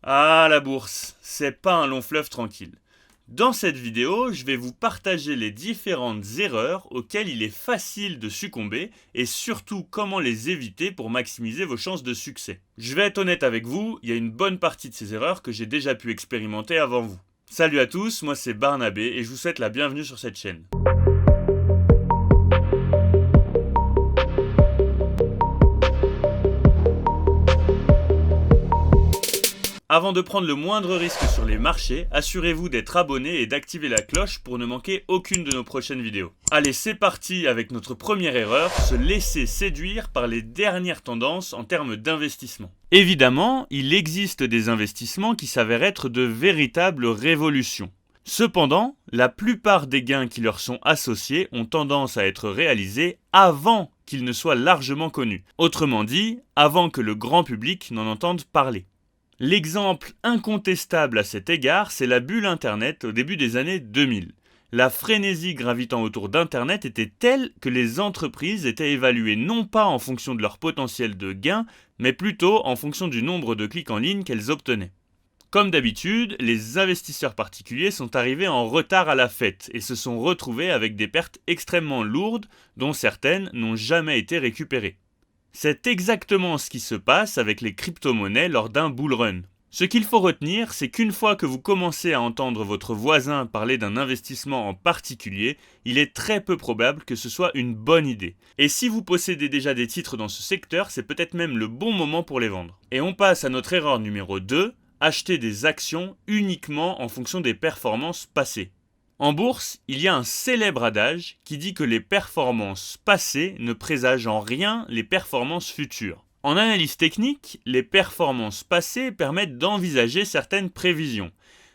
Ah, la bourse, c'est pas un long fleuve tranquille. Dans cette vidéo, je vais vous partager les différentes erreurs auxquelles il est facile de succomber et surtout comment les éviter pour maximiser vos chances de succès. Je vais être honnête avec vous, il y a une bonne partie de ces erreurs que j'ai déjà pu expérimenter avant vous. Salut à tous, moi c'est Barnabé et je vous souhaite la bienvenue sur cette chaîne. Avant de prendre le moindre risque sur les marchés, assurez-vous d'être abonné et d'activer la cloche pour ne manquer aucune de nos prochaines vidéos. Allez, c'est parti avec notre première erreur, se laisser séduire par les dernières tendances en termes d'investissement. Évidemment, il existe des investissements qui s'avèrent être de véritables révolutions. Cependant, la plupart des gains qui leur sont associés ont tendance à être réalisés avant qu'ils ne soient largement connus. Autrement dit, avant que le grand public n'en entende parler. L'exemple incontestable à cet égard, c'est la bulle Internet au début des années 2000. La frénésie gravitant autour d'Internet était telle que les entreprises étaient évaluées non pas en fonction de leur potentiel de gain, mais plutôt en fonction du nombre de clics en ligne qu'elles obtenaient. Comme d'habitude, les investisseurs particuliers sont arrivés en retard à la fête et se sont retrouvés avec des pertes extrêmement lourdes dont certaines n'ont jamais été récupérées. C'est exactement ce qui se passe avec les crypto-monnaies lors d'un bull run. Ce qu'il faut retenir, c'est qu'une fois que vous commencez à entendre votre voisin parler d'un investissement en particulier, il est très peu probable que ce soit une bonne idée. Et si vous possédez déjà des titres dans ce secteur, c'est peut-être même le bon moment pour les vendre. Et on passe à notre erreur numéro 2, acheter des actions uniquement en fonction des performances passées. En bourse, il y a un célèbre adage qui dit que les performances passées ne présagent en rien les performances futures. En analyse technique, les performances passées permettent d'envisager certaines prévisions.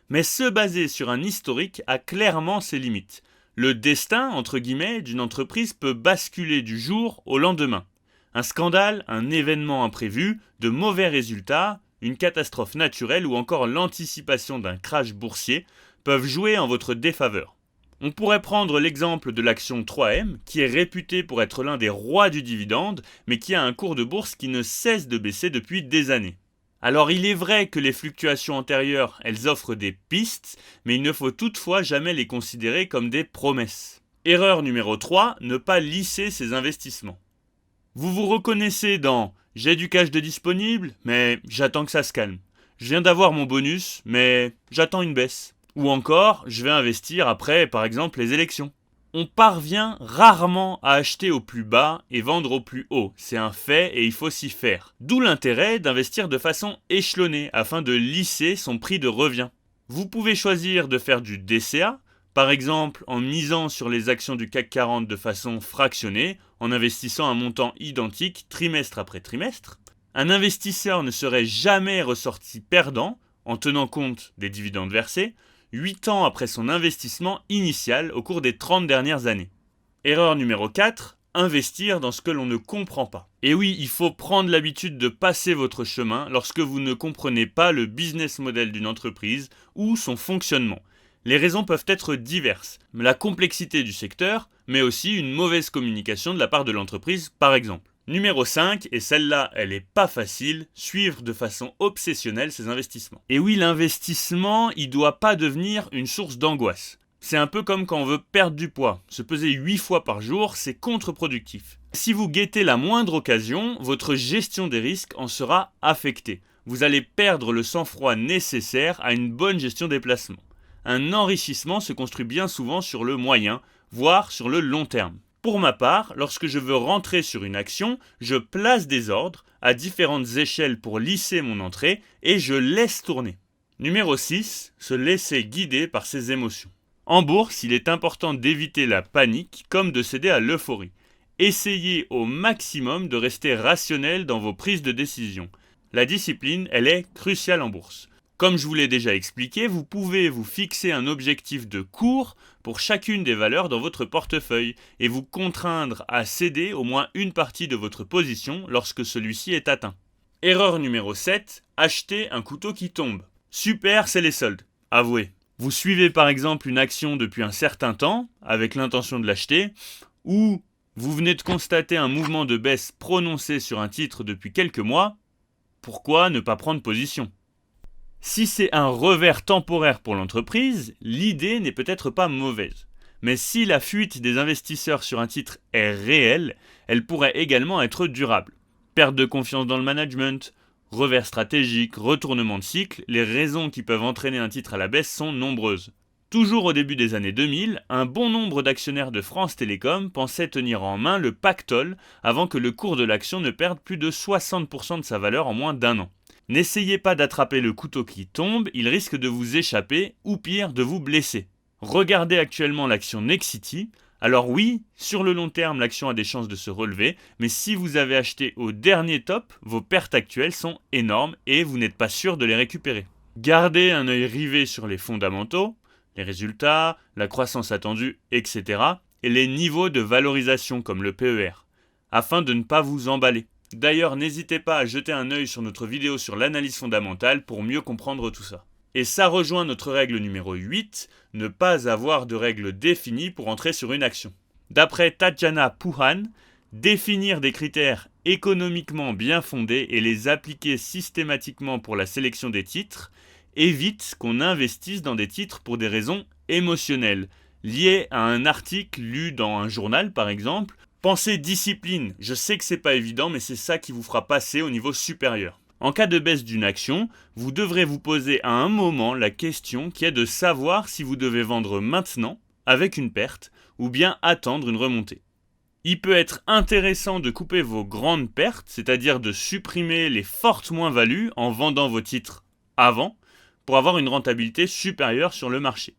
Mais se baser sur un historique a clairement ses limites. Le destin, entre guillemets, d'une entreprise peut basculer du jour au lendemain. Un scandale, un événement imprévu, de mauvais résultats, une catastrophe naturelle ou encore l'anticipation d'un crash boursier peuvent jouer en votre défaveur. On pourrait prendre l'exemple de l'action 3M, qui est réputée pour être l'un des rois du dividende, mais qui a un cours de bourse qui ne cesse de baisser depuis des années. Alors il est vrai que les fluctuations antérieures, elles offrent des pistes, mais il ne faut toutefois jamais les considérer comme des promesses. Erreur numéro 3, ne pas lisser ses investissements. Vous vous reconnaissez dans « j'ai du cash de disponible, mais j'attends que ça se calme. Je viens d'avoir mon bonus, mais j'attends une baisse. » Ou encore, je vais investir après, par exemple, les élections. On parvient rarement à acheter au plus bas et vendre au plus haut. C'est un fait et il faut s'y faire. D'où l'intérêt d'investir de façon échelonnée afin de lisser son prix de revient. Vous pouvez choisir de faire du DCA, par exemple en misant sur les actions du CAC 40 de façon fractionnée, en investissant un montant identique trimestre après trimestre. Un investisseur ne serait jamais ressorti perdant en tenant compte des dividendes versés, 8 ans après son investissement initial au cours des 30 dernières années. Erreur numéro 4, investir dans ce que l'on ne comprend pas. Et oui, il faut prendre l'habitude de passer votre chemin lorsque vous ne comprenez pas le business model d'une entreprise ou son fonctionnement. Les raisons peuvent être diverses, la complexité du secteur, mais aussi une mauvaise communication de la part de l'entreprise par exemple. Numéro 5, et celle-là, elle est pas facile, suivre de façon obsessionnelle ses investissements. Et oui, l'investissement, il doit pas devenir une source d'angoisse. C'est un peu comme quand on veut perdre du poids. Se peser 8 fois par jour, c'est contre-productif. Si vous guettez la moindre occasion, votre gestion des risques en sera affectée. Vous allez perdre le sang-froid nécessaire à une bonne gestion des placements. Un enrichissement se construit bien souvent sur le moyen, voire sur le long terme. Pour ma part, lorsque je veux rentrer sur une action, je place des ordres à différentes échelles pour lisser mon entrée et je laisse tourner. Numéro 6, se laisser guider par ses émotions. En bourse, il est important d'éviter la panique comme de céder à l'euphorie. Essayez au maximum de rester rationnel dans vos prises de décision. La discipline, elle est cruciale en bourse. Comme je vous l'ai déjà expliqué, vous pouvez vous fixer un objectif de cours pour chacune des valeurs dans votre portefeuille et vous contraindre à céder au moins une partie de votre position lorsque celui-ci est atteint. Erreur numéro 7, acheter un couteau qui tombe. Super, c'est les soldes. Avouez. Vous suivez par exemple une action depuis un certain temps avec l'intention de l'acheter ou vous venez de constater un mouvement de baisse prononcé sur un titre depuis quelques mois. Pourquoi ne pas prendre position ? Si c'est un revers temporaire pour l'entreprise, l'idée n'est peut-être pas mauvaise. Mais si la fuite des investisseurs sur un titre est réelle, elle pourrait également être durable. Perte de confiance dans le management, revers stratégique, retournement de cycle, les raisons qui peuvent entraîner un titre à la baisse sont nombreuses. Toujours au début des années 2000, un bon nombre d'actionnaires de France Télécom pensaient tenir en main le pactole avant que le cours de l'action ne perde plus de 60% de sa valeur en moins d'1 an. N'essayez pas d'attraper le couteau qui tombe, il risque de vous échapper ou pire de vous blesser. Regardez actuellement l'action Nexity. Alors oui, sur le long terme, l'action a des chances de se relever, mais si vous avez acheté au dernier top, vos pertes actuelles sont énormes et vous n'êtes pas sûr de les récupérer. Gardez un œil rivé sur les fondamentaux, les résultats, la croissance attendue, etc. et les niveaux de valorisation comme le PER, afin de ne pas vous emballer. D'ailleurs, n'hésitez pas à jeter un œil sur notre vidéo sur l'analyse fondamentale pour mieux comprendre tout ça. Et ça rejoint notre règle numéro 8, ne pas avoir de règle définie pour entrer sur une action. D'après Tatjana Pouhan, définir des critères économiquement bien fondés et les appliquer systématiquement pour la sélection des titres évite qu'on investisse dans des titres pour des raisons émotionnelles, liées à un article lu dans un journal par exemple. Pensez discipline, je sais que c'est pas évident mais c'est ça qui vous fera passer au niveau supérieur. En cas de baisse d'une action, vous devrez vous poser à un moment la question qui est de savoir si vous devez vendre maintenant, avec une perte, ou bien attendre une remontée. Il peut être intéressant de couper vos grandes pertes, c'est-à-dire de supprimer les fortes moins-values en vendant vos titres avant, pour avoir une rentabilité supérieure sur le marché.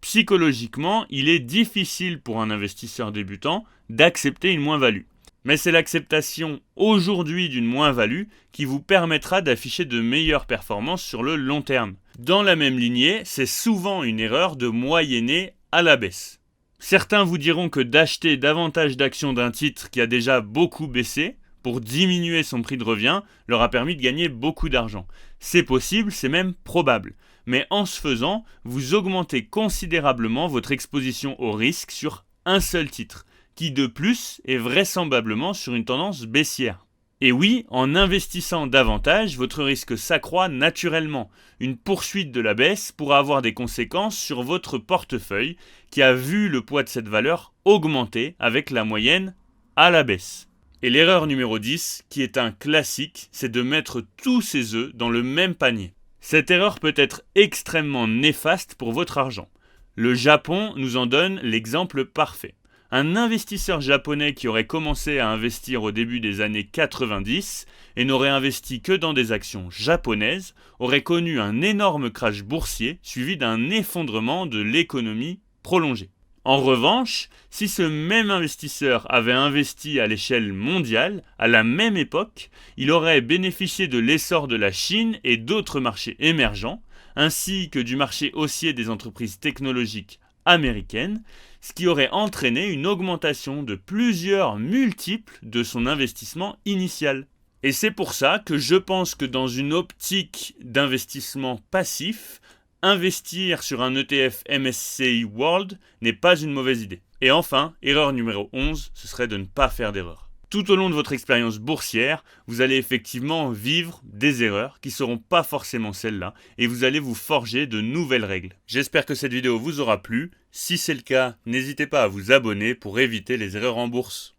Psychologiquement, il est difficile pour un investisseur débutant d'accepter une moins-value. Mais c'est l'acceptation aujourd'hui d'une moins-value qui vous permettra d'afficher de meilleures performances sur le long terme. Dans la même lignée, c'est souvent une erreur de moyenner à la baisse. Certains vous diront que d'acheter davantage d'actions d'un titre qui a déjà beaucoup baissé pour diminuer son prix de revient leur a permis de gagner beaucoup d'argent. C'est possible, c'est même probable. Mais en ce faisant, vous augmentez considérablement votre exposition au risque sur un seul titre, qui de plus est vraisemblablement sur une tendance baissière. Et oui, en investissant davantage, votre risque s'accroît naturellement. Une poursuite de la baisse pourra avoir des conséquences sur votre portefeuille qui a vu le poids de cette valeur augmenter avec la moyenne à la baisse. Et l'erreur numéro 10, qui est un classique, c'est de mettre tous ses œufs dans le même panier. Cette erreur peut être extrêmement néfaste pour votre argent. Le Japon nous en donne l'exemple parfait. Un investisseur japonais qui aurait commencé à investir au début des années 90 et n'aurait investi que dans des actions japonaises aurait connu un énorme crash boursier suivi d'un effondrement de l'économie prolongé. En revanche, si ce même investisseur avait investi à l'échelle mondiale, à la même époque, il aurait bénéficié de l'essor de la Chine et d'autres marchés émergents, ainsi que du marché haussier des entreprises technologiques américaines, ce qui aurait entraîné une augmentation de plusieurs multiples de son investissement initial. Et c'est pour ça que je pense que dans une optique d'investissement passif, investir sur un ETF MSCI World n'est pas une mauvaise idée. Et enfin, erreur numéro 11, ce serait de ne pas faire d'erreur. Tout au long de votre expérience boursière, vous allez effectivement vivre des erreurs qui ne seront pas forcément celles-là et vous allez vous forger de nouvelles règles. J'espère que cette vidéo vous aura plu. Si c'est le cas, n'hésitez pas à vous abonner pour éviter les erreurs en bourse.